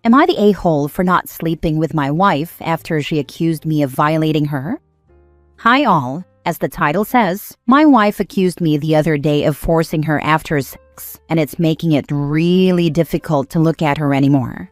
Am I the a-hole for not sleeping with my wife after she accused me of violating her? Hi all. As the title says, my wife accused me the other day of forcing her after sex, and it's making it really difficult to look at her anymore.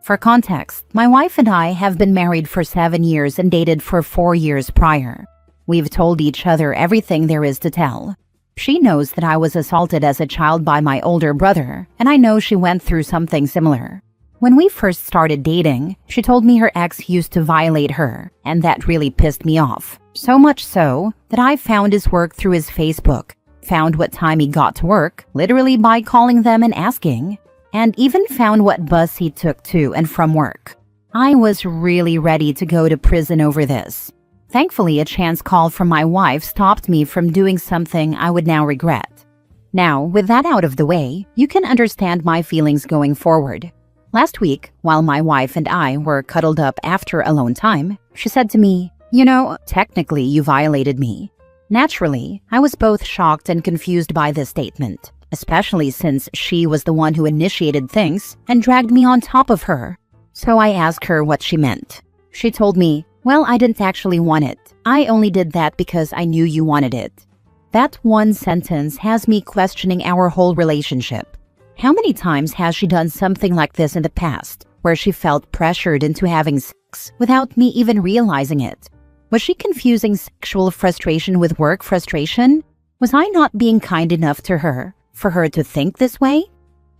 For context, my wife and I have been married for 7 years and dated for 4 years prior. We've told each other everything there is to tell. She knows that I was assaulted as a child by my older brother, and I know she went through something similar. When we first started dating, she told me her ex used to violate her, and that really pissed me off. So much so that I found his work through his Facebook, found what time he got to work, literally by calling them and asking, and even found what bus he took to and from work. I was really ready to go to prison over this. Thankfully, a chance call from my wife stopped me from doing something I would now regret. Now, with that out of the way, you can understand my feelings going forward. Last week, while my wife and I were cuddled up after alone time, she said to me, "You know, technically you violated me." Naturally, I was both shocked and confused by this statement, especially since she was the one who initiated things and dragged me on top of her. So I asked her what she meant. She told me, "Well, I didn't actually want it. I only did that because I knew you wanted it." That one sentence has me questioning our whole relationship. How many times has she done something like this in the past, where she felt pressured into having sex without me even realizing it? Was she confusing sexual frustration with work frustration? Was I not being kind enough to her for her to think this way?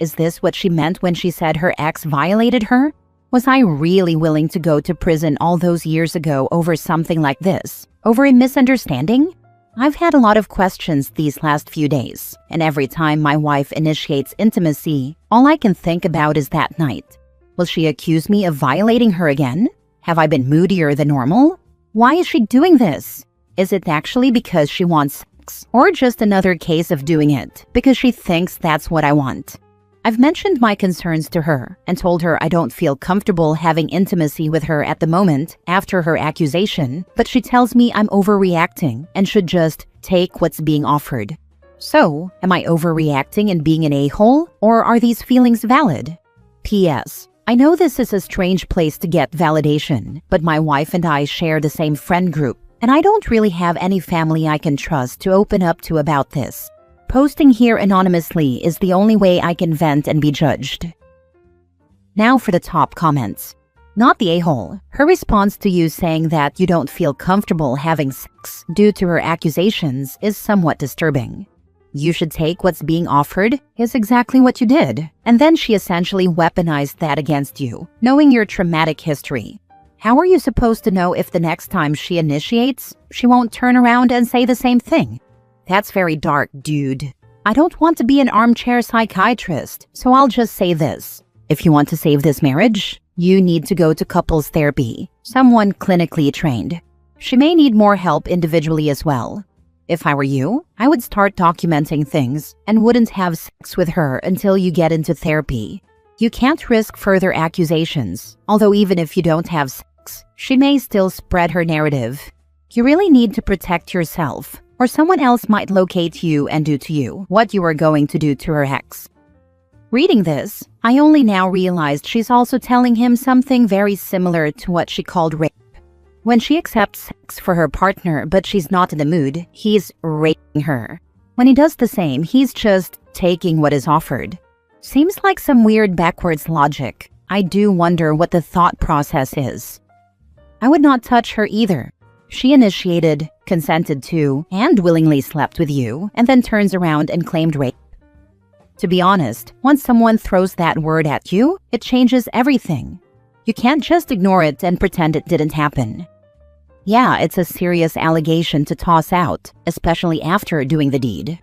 Is this what she meant when she said her ex violated her? Was I really willing to go to prison all those years ago over something like this? Over a misunderstanding? I've had a lot of questions these last few days, and every time my wife initiates intimacy, all I can think about is that night. Will she accuse me of violating her again? Have I been moodier than normal? Why is she doing this? Is it actually because she wants sex, or just another case of doing it because she thinks that's what I want? I've mentioned my concerns to her and told her I don't feel comfortable having intimacy with her at the moment after her accusation, but she tells me I'm overreacting and should just take what's being offered. So, am I overreacting and being an a-hole, or are these feelings valid? P.S. I know this is a strange place to get validation, but my wife and I share the same friend group, and I don't really have any family I can trust to open up to about this. Posting here anonymously is the only way I can vent and be judged. Now for the top comments. Not the a-hole. Her response to you saying that you don't feel comfortable having sex due to her accusations is somewhat disturbing. You should take what's being offered is exactly what you did. And then she essentially weaponized that against you, knowing your traumatic history. How are you supposed to know if the next time she initiates, she won't turn around and say the same thing? That's very dark, dude. I don't want to be an armchair psychiatrist, so I'll just say this. If you want to save this marriage, you need to go to couples therapy, someone clinically trained. She may need more help individually as well. If I were you, I would start documenting things and wouldn't have sex with her until you get into therapy. You can't risk further accusations, although even if you don't have sex, she may still spread her narrative. You really need to protect yourself, or someone else might locate you and do to you what you are going to do to her ex. Reading this, I only now realized she's also telling him something very similar to what she called rape. When she accepts sex for her partner but she's not in the mood, he's raping her. When he does the same, he's just taking what is offered. Seems like some weird backwards logic. I do wonder what the thought process is. I would not touch her either. She initiated, consented to, and willingly slept with you, and then turns around and claimed rape. To be honest, once someone throws that word at you, it changes everything. You can't just ignore it and pretend it didn't happen. Yeah, it's a serious allegation to toss out, especially after doing the deed.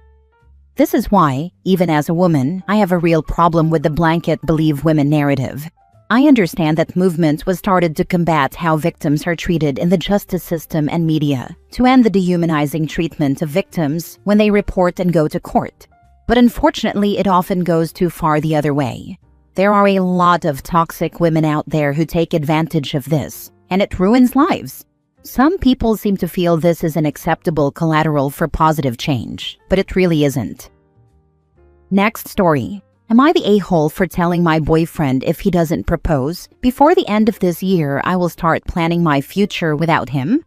This is why, even as a woman, I have a real problem with the blanket believe women narrative. I understand that movement was started to combat how victims are treated in the justice system and media, to end the dehumanizing treatment of victims when they report and go to court. But unfortunately, it often goes too far the other way. There are a lot of toxic women out there who take advantage of this, and it ruins lives. Some people seem to feel this is an acceptable collateral for positive change, but it really isn't. Next story. Am I the a-hole for telling my boyfriend if he doesn't propose, before the end of this year I will start planning my future without him?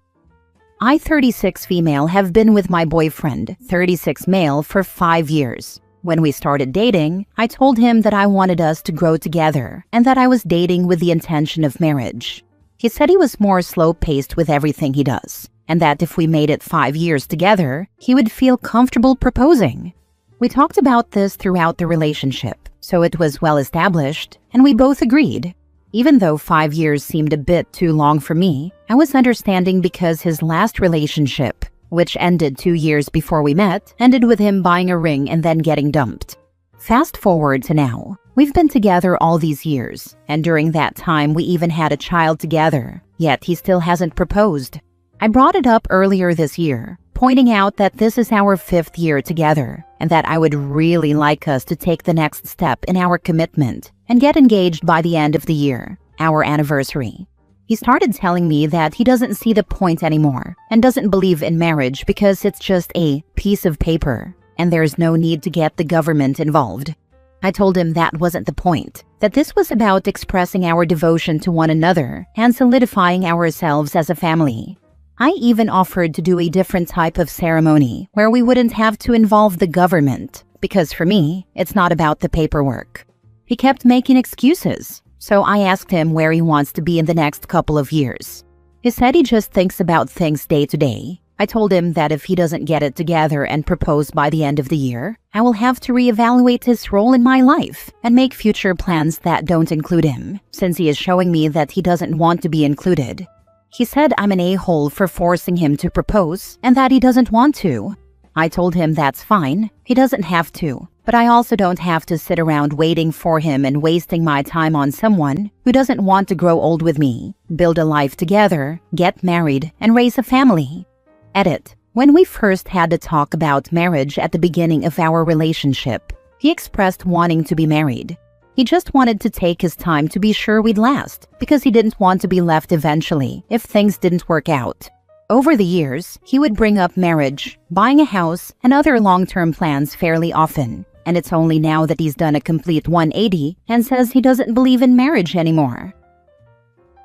I, 36 female, have been with my boyfriend, 36 male, for 5 years. When we started dating, I told him that I wanted us to grow together and that I was dating with the intention of marriage. He said he was more slow-paced with everything he does, and that if we made it 5 years together, he would feel comfortable proposing. We talked about this throughout the relationship, so it was well established, and we both agreed. Even though 5 years seemed a bit too long for me, I was understanding because his last relationship, which ended 2 years before we met, ended with him buying a ring and then getting dumped. Fast forward to now. We've been together all these years, and during that time we even had a child together, yet he still hasn't proposed. I brought it up earlier this year, pointing out that this is our 5th year together, and that I would really like us to take the next step in our commitment and get engaged by the end of the year, our anniversary. He started telling me that he doesn't see the point anymore and doesn't believe in marriage because it's just a piece of paper and there's no need to get the government involved. I told him that wasn't the point, that this was about expressing our devotion to one another and solidifying ourselves as a family. I even offered to do a different type of ceremony where we wouldn't have to involve the government, because for me, it's not about the paperwork. He kept making excuses, so I asked him where he wants to be in the next couple of years. He said he just thinks about things day to day. I told him that if he doesn't get it together and propose by the end of the year, I will have to reevaluate his role in my life and make future plans that don't include him, since he is showing me that he doesn't want to be included. He said I'm an a-hole for forcing him to propose and that he doesn't want to. I told him that's fine, he doesn't have to, but I also don't have to sit around waiting for him and wasting my time on someone who doesn't want to grow old with me, build a life together, get married, and raise a family. Edit. When we first had to talk about marriage at the beginning of our relationship, he expressed wanting to be married. He just wanted to take his time to be sure we'd last, because he didn't want to be left eventually if things didn't work out. Over the years, he would bring up marriage, buying a house, and other long-term plans fairly often, and it's only now that he's done a complete 180 and says he doesn't believe in marriage anymore.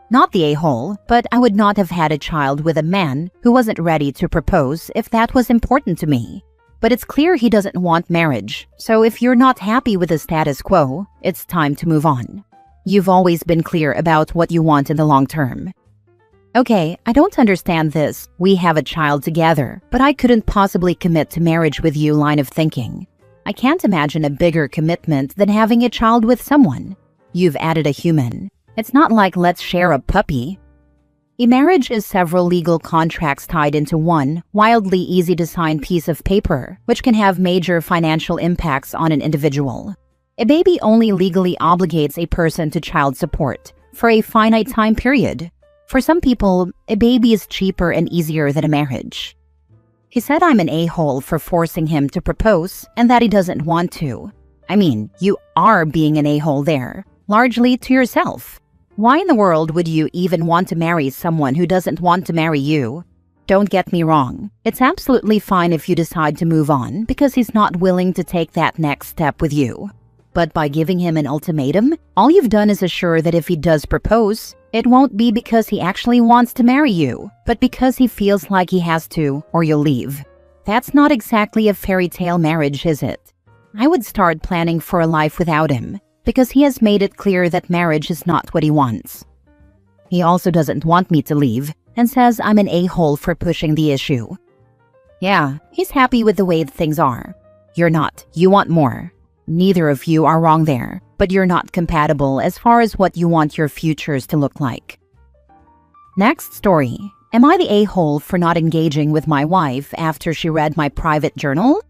Not the a-hole, but I would not have had a child with a man who wasn't ready to propose if that was important to me. But it's clear he doesn't want marriage, so if you're not happy with the status quo, it's time to move on. You've always been clear about what you want in the long term. Okay, I don't understand this. We have a child together, but I couldn't possibly commit to marriage with you line of thinking. I can't imagine a bigger commitment than having a child with someone. You've added a human. It's not like let's share a puppy. A marriage is several legal contracts tied into one, wildly easy-to-sign piece of paper, which can have major financial impacts on an individual. A baby only legally obligates a person to child support for a finite time period. For some people, a baby is cheaper and easier than a marriage. He said I'm an a-hole for forcing him to propose and that he doesn't want to. I mean, you are being an a-hole there, largely to yourself. Why in the world would you even want to marry someone who doesn't want to marry you? Don't get me wrong. It's absolutely fine if you decide to move on because he's not willing to take that next step with you. But by giving him an ultimatum, all you've done is assure that if he does propose, it won't be because he actually wants to marry you, but because he feels like he has to, or you'll leave. That's not exactly a fairy tale marriage, is it? I would start planning for a life without him, because he has made it clear that marriage is not what he wants. He also doesn't want me to leave and says I'm an a-hole for pushing the issue. Yeah, he's happy with the way things are. You're not. You want more. Neither of you are wrong there, but you're not compatible as far as what you want your futures to look like. Next story. Am I the a-hole for not engaging with my wife after she read my private journal?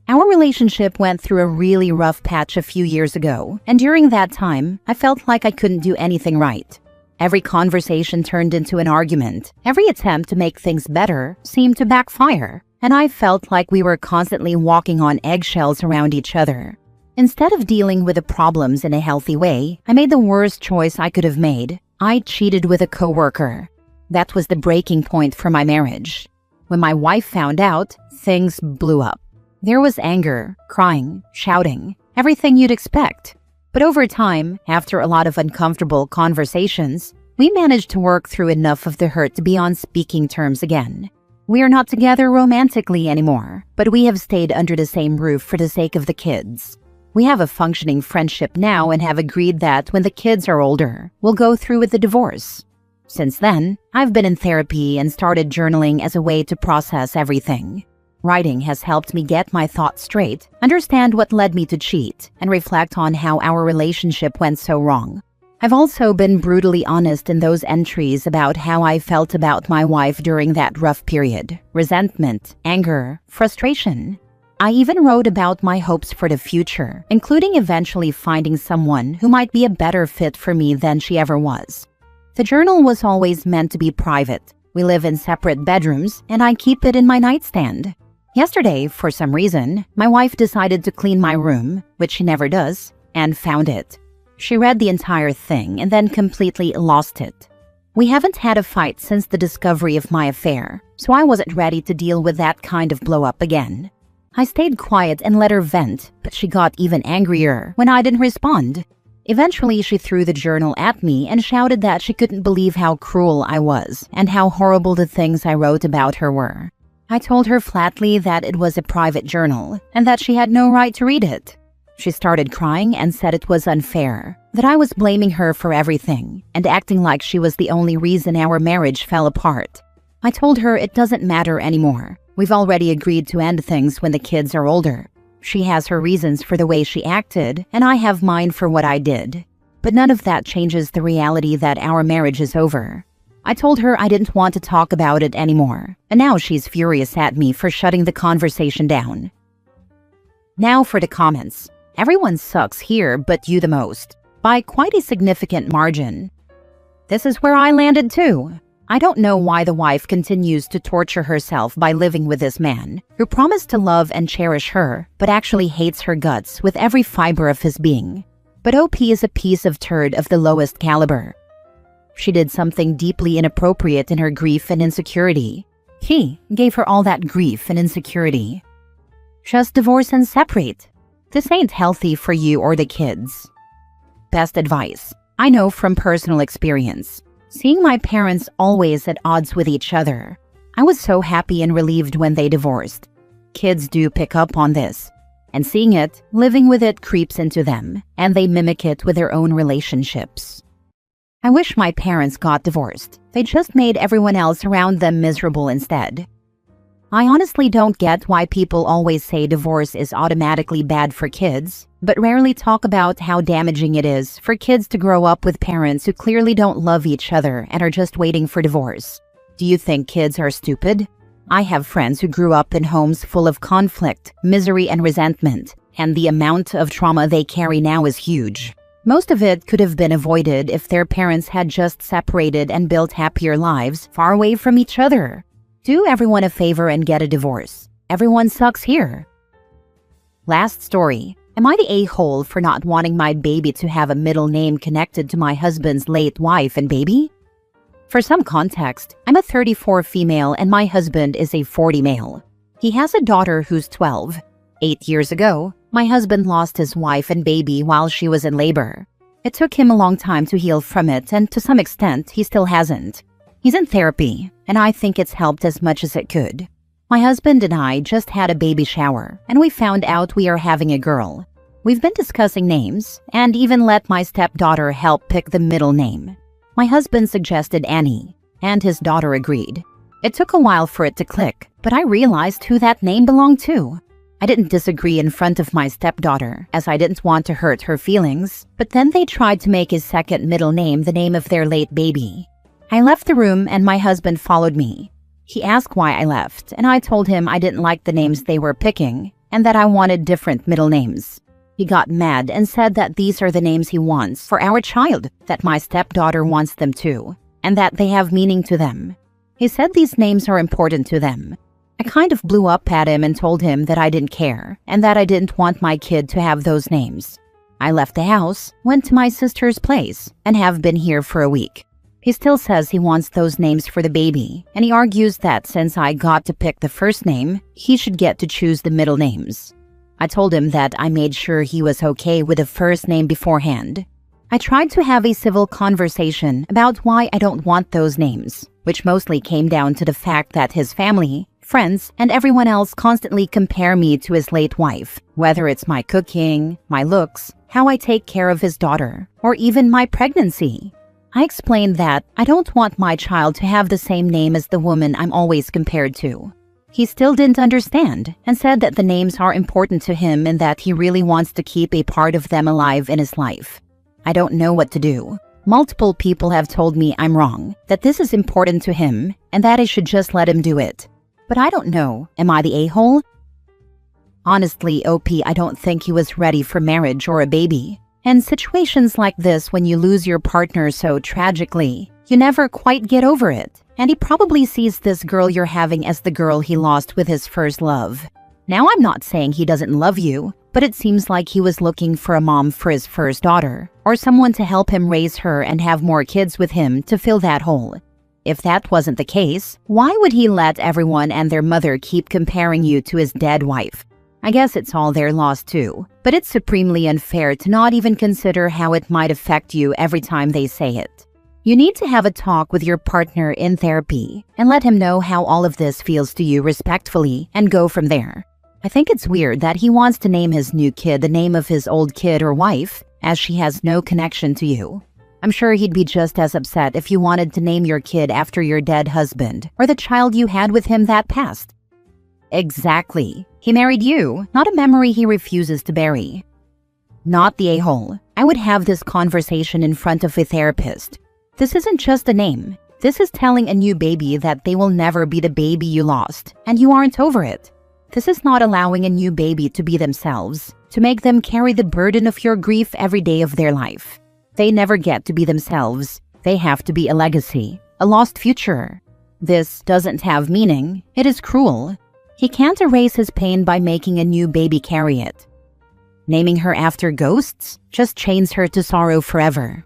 Our relationship went through a really rough patch a few years ago, and during that time, I felt like I couldn't do anything right. Every conversation turned into an argument. Every attempt to make things better seemed to backfire, and I felt like we were constantly walking on eggshells around each other. Instead of dealing with the problems in a healthy way, I made the worst choice I could have made. I cheated with a coworker. That was the breaking point for my marriage. When my wife found out, things blew up. There was anger, crying, shouting. everything you'd expect. But over time, after a lot of uncomfortable conversations, we managed to work through enough of the hurt to be on speaking terms again. We are not together romantically anymore, but we have stayed under the same roof for the sake of the kids. We have a functioning friendship now and have agreed that when the kids are older, we'll go through with the divorce. Since then, I've been in therapy and started journaling as a way to process everything. Writing has helped me get my thoughts straight, understand what led me to cheat, and reflect on how our relationship went so wrong. I've also been brutally honest in those entries about how I felt about my wife during that rough period: resentment, anger, frustration. I even wrote about my hopes for the future, including eventually finding someone who might be a better fit for me than she ever was. The journal was always meant to be private. We live in separate bedrooms, and I keep it in my nightstand. Yesterday, for some reason, my wife decided to clean my room, which she never does, and found it. She read the entire thing and then completely lost it. We haven't had a fight since the discovery of my affair, so I wasn't ready to deal with that kind of blow-up again. I stayed quiet and let her vent, but she got even angrier when I didn't respond. Eventually, she threw the journal at me and shouted that she couldn't believe how cruel I was and how horrible the things I wrote about her were. I told her flatly that it was a private journal and that she had no right to read it. She started crying and said it was unfair, that I was blaming her for everything and acting like she was the only reason our marriage fell apart. I told her it doesn't matter anymore. We've already agreed to end things when the kids are older. She has her reasons for the way she acted, and I have mine for what I did. But none of that changes the reality that our marriage is over. I told her I didn't want to talk about it anymore, and now she's furious at me for shutting the conversation down. Now for the comments. Everyone sucks here, but you the most, by quite a significant margin. This is where I landed too. I don't know why the wife continues to torture herself by living with this man, who promised to love and cherish her, but actually hates her guts with every fiber of his being. But OP is a piece of turd of the lowest caliber. She did something deeply inappropriate in her grief and insecurity. He gave her all that grief and insecurity. Just divorce and separate. This ain't healthy for you or the kids. Best advice. I know from personal experience. Seeing my parents always at odds with each other, I was so happy and relieved when they divorced. Kids do pick up on this, and seeing it, living with it creeps into them, and they mimic it with their own relationships. I wish my parents got divorced. They just made everyone else around them miserable instead. I honestly don't get why people always say divorce is automatically bad for kids, but rarely talk about how damaging it is for kids to grow up with parents who clearly don't love each other and are just waiting for divorce. Do you think kids are stupid? I have friends who grew up in homes full of conflict, misery, and resentment, and the amount of trauma they carry now is huge. Most of it could have been avoided if their parents had just separated and built happier lives far away from each other. Do everyone a favor and get a divorce. Everyone sucks here. Last story. Am I the a-hole for not wanting my baby to have a middle name connected to my husband's late wife and baby? For some context, I'm a 34 female and my husband is a 40 male. He has a daughter who's 12. 8 years ago, my husband lost his wife and baby while she was in labor. It took him a long time to heal from it, and to some extent, he still hasn't. He's in therapy, and I think it's helped as much as it could. My husband and I just had a baby shower, and we found out we are having a girl. We've been discussing names, and even let my stepdaughter help pick the middle name. My husband suggested Annie, and his daughter agreed. It took a while for it to click, but I realized who that name belonged to. I didn't disagree in front of my stepdaughter, as I didn't want to hurt her feelings, but then they tried to make his second middle name the name of their late baby. I left the room and my husband followed me. He asked why I left, and I told him I didn't like the names they were picking, and that I wanted different middle names. He got mad and said that these are the names he wants for our child, that my stepdaughter wants them too, and that they have meaning to them. He said these names are important to them. I kind of blew up at him and told him that I didn't care, and that I didn't want my kid to have those names. I left the house, went to my sister's place, and have been here for a week. He still says he wants those names for the baby, and he argues that since I got to pick the first name, he should get to choose the middle names. I told him that I made sure he was okay with the first name beforehand. I tried to have a civil conversation about why I don't want those names, which mostly came down to the fact that his family, friends, and everyone else constantly compare me to his late wife, whether it's my cooking, my looks, how I take care of his daughter, or even my pregnancy. I explained that I don't want my child to have the same name as the woman I'm always compared to. He still didn't understand and said that the names are important to him and that he really wants to keep a part of them alive in his life. I don't know what to do. Multiple people have told me I'm wrong, that this is important to him, and that I should just let him do it. But I don't know. Am I the a-hole? Honestly, OP, I don't think he was ready for marriage or a baby. And situations like this, when you lose your partner so tragically, you never quite get over it. And he probably sees this girl you're having as the girl he lost with his first love. Now, I'm not saying he doesn't love you, but it seems like he was looking for a mom for his first daughter, or someone to help him raise her and have more kids with him to fill that hole. If that wasn't the case, why would he let everyone and their mother keep comparing you to his dead wife? I guess it's all their loss too, but it's supremely unfair to not even consider how it might affect you every time they say it. You need to have a talk with your partner in therapy and let him know how all of this feels to you respectfully and go from there. I think it's weird that he wants to name his new kid the name of his old kid or wife, as she has no connection to you. I'm sure he'd be just as upset if you wanted to name your kid after your dead husband or the child you had with him that passed. Exactly. He married you, not a memory he refuses to bury. Not the a-hole. I would have this conversation in front of a therapist. This isn't just a name. This is telling a new baby that they will never be the baby you lost, and you aren't over it. This is not allowing a new baby to be themselves, to make them carry the burden of your grief every day of their life. They never get to be themselves. They have to be a legacy, a lost future. This doesn't have meaning. It is cruel. He can't erase his pain by making a new baby carry it. Naming her after ghosts just chains her to sorrow forever.